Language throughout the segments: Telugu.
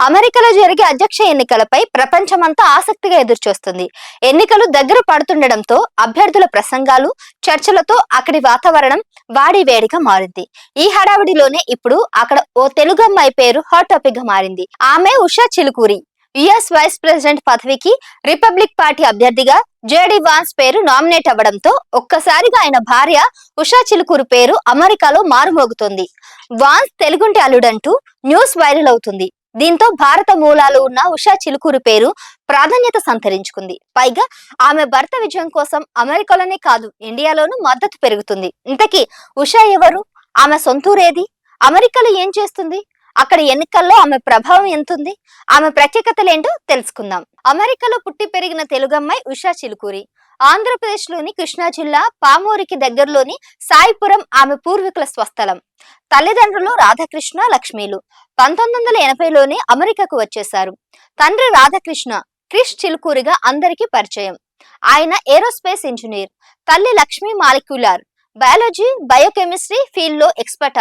అమెరికాలో జరిగే అధ్యక్ష ఎన్నికలపై ప్రపంచమంతా ఆసక్తిగా ఎదురుచూస్తుంది. ఎన్నికలు దగ్గర పడుతుండటంతో అభ్యర్థుల ప్రసంగాలు, చర్చలతో అక్కడి వాతావరణం వాడివేడిగా మారింది. ఈ హడావిడిలోనే ఇప్పుడు అక్కడ ఓ తెలుగు అమ్మాయి పేరు హాట్ టాపిక్ గా మారింది. ఆమె Usha Chilukuri. US vice president పదవికి రిపబ్లిక్ పార్టీ అభ్యర్థిగా జేడీ వాన్స్ పేరు నామినేట్ అవ్వడంతో ఒక్కసారిగా ఆయన భార్య ఉషా చిలుకూరి పేరు అమెరికాలో మారుమోగుతోంది. వాన్స్ తెలుగుంటి అల్లుడంటూ న్యూస్ వైరల్ అవుతుంది. దీంతో భారత మూలాలు ఉన్న ఉషా చిలుకూరి పేరు ప్రాధాన్యత సంతరించుకుంది. పైగా ఆమె భర్త విజయం కోసం అమెరికాలోనే కాదు, ఇండియాలోనూ మద్దతు పెరుగుతుంది. ఇంతకీ ఉషా ఎవరు? ఆమె సొంతూరేది? అమెరికాలో ఏం చేస్తుంది? అక్కడ ఎన్నికల్లో ఆమె ప్రభావం ఎంతుంది? ఆమె ప్రత్యేకతలేంటో తెలుసుకుందాం. అమెరికాలో పుట్టి పెరిగిన తెలుగమ్మాయి ఉషా చిలుకూరి. ఆంధ్రప్రదేశ్ లోని కృష్ణా జిల్లా పామూరికి దగ్గరలోని సాయిపురం ఆమె పూర్వీకుల స్వస్థలం. తల్లిదండ్రులు రాధాకృష్ణ, లక్ష్మీలు. 1980లోనే అమెరికాకు వచ్చేశారు. తండ్రి రాధాకృష్ణ క్రిష్ చిలుకూరిగా అందరికీ పరిచయం. ఆయన ఏరోస్పేస్ ఇంజనీర్. తల్లి Lakshmi molecular biology, biochemistry field లో ఎక్స్పర్ట్.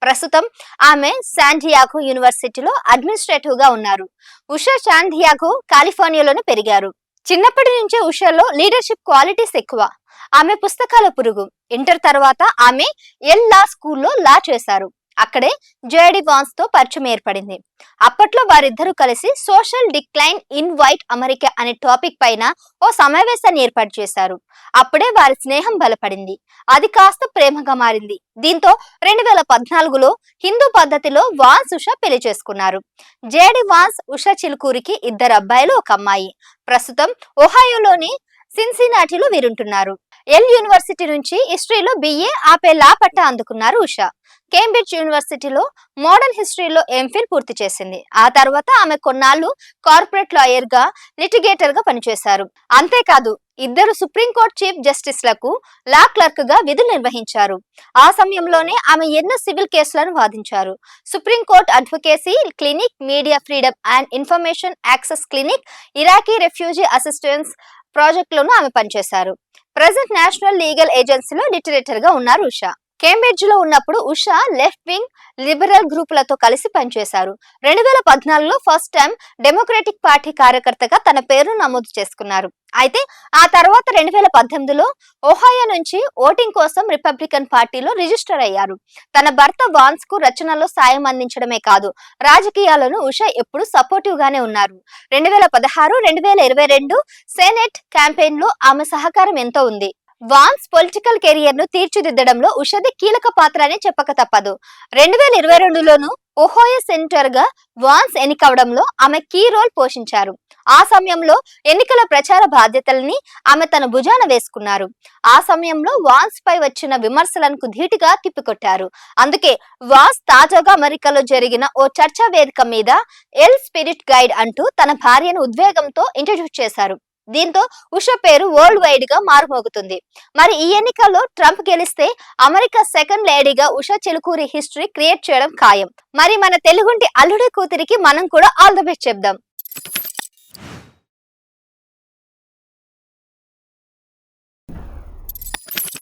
ప్రస్తుతం ఆమె శాండియాగో యూనివర్సిటీలో అడ్మినిస్ట్రేటివ్ గా ఉన్నారు. ఉషా శాండియాగో కాలిఫోర్నియాలోనే పెరిగారు. చిన్నప్పటి నుంచే ఉషాలో లీడర్షిప్ క్వాలిటీస్ ఎక్కువ. ఆమె పుస్తకాల పురుగు. ఇంటర్ తర్వాత ఆమె ఎల్ లా స్కూల్లో లా చేశారు. అక్కడే జేడీ వాన్స్ తో పరిచయం ఏర్పడింది. అప్పట్లో వారిద్దరూ కలిసి social decline in white America అనే టాపిక్ పైన ఓ సమావేశాన్ని ఏర్పాటు చేశారు. అప్పుడే వారి స్నేహం బలపడింది. అది కాస్త ప్రేమగా మారింది. దీంతో 2014లో హిందూ పద్ధతిలో వాన్స్ ఉషా పెళ్లి చేసుకున్నారు. జేడీ వాన్స్ ఉషా చిలుకూరికి 2 అబ్బాయిలు, 1 అమ్మాయి. ప్రస్తుతం ఒహాయోలోని సిన్సినాటిలో వీరుంటున్నారు. ఎల్ యూనివర్సిటీ నుంచి హిస్టరీలో BA, ఆపై లా పట్టా అందుకున్నారు ఉషా. కేంబ్రిడ్జ్ యూనివర్సిటీలో మోడర్న్ హిస్టరీలో ఎంఫిల్ పూర్తి చేసింది. ఆ తర్వాత ఆమె కొన్నాళ్లు కార్పొరేట్ లాయర్ గా, లిటిగేటర్ గా పనిచేశారు. అంతేకాదు 2 సుప్రీంకోర్టు చీఫ్ జస్టిస్లకు లా క్లర్క్ గా విధులు నిర్వహించారు. ఆ సమయంలోనే ఆమె ఎన్నో సివిల్ కేసులను వాదించారు. Supreme court advocacy clinic, media freedom and information access clinic, Iraqi refugee assistance project లోనూ ఆమె పనిచేశారు. ప్రెజెంట్ నేషనల్ లీగల్ ఏజెన్సీలో లిటరేటర్ గా ఉన్నారు ఉషా. కేంబ్రిడ్జ్ లో ఉన్నప్పుడు ఉషా లెఫ్ట్ వింగ్, లిబరల్ గ్రూపులతో కలిసి పనిచేశారు. 2014లో ఫస్ట్ టైం డెమోక్రటిక్ పార్టీ కార్యకర్తగా తన పేరును నమోదు చేసుకున్నారు. అయితే ఆ తర్వాత 2018లో ఒహాయో నుంచి ఓటింగ్ కోసం రిపబ్లికన్ పార్టీలో రిజిస్టర్ అయ్యారు. తన భర్త వాన్స్ కు రచనలో సాయం అందించడమే కాదు, రాజకీయాలను ఉషా ఎప్పుడు సపోర్టివ్ గానే ఉన్నారు. 2016, 2022 సెనెట్ క్యాంపెయిన్ లో ఆమె సహకారం ఎంతో ఉంది. వాన్స్ పొలిటికల్ కెరియర్ ను తీర్చిదిద్దడంలో ఉషాది కీలక పాత్ర అని చెప్పక తప్పదు. 2022లోను ఒహాయో సెనేటర్ గా వాన్స్ ఎన్నికవడంలో ఆమె కీ రోల్ పోషించారు. ఆ సమయంలో ఎన్నికల ప్రచార బాధ్యతల్ని ఆమె తన భుజాన వేసుకున్నారు. ఆ సమయంలో వాన్స్ పై వచ్చిన విమర్శలకు ధీటుగా తిప్పికొట్టారు. అందుకే వాన్స్ తాజాగా అమెరికాలో జరిగిన ఓ చర్చా వేదిక మీద ఎల్ స్పిరిట్ గైడ్ అంటూ తన భార్యను ఉద్వేగంతో ఇంట్రడ్యూస్ చేశారు. దీంతో ఉషా పేరు వరల్డ్ వైడ్ గా మారుమోగుతుంది. మరి ఈ ఎన్నికల్లో ట్రంప్ గెలిస్తే అమెరికా సెకండ్ లేడీగా ఉషా చిలుకూరి హిస్టరీ క్రియేట్ చేయడం ఖాయం. మరి మన తెలుగుంటి అల్లుడి కూతురికి మనం కూడా ఆల్ ది బెస్ట్ చెప్దాం.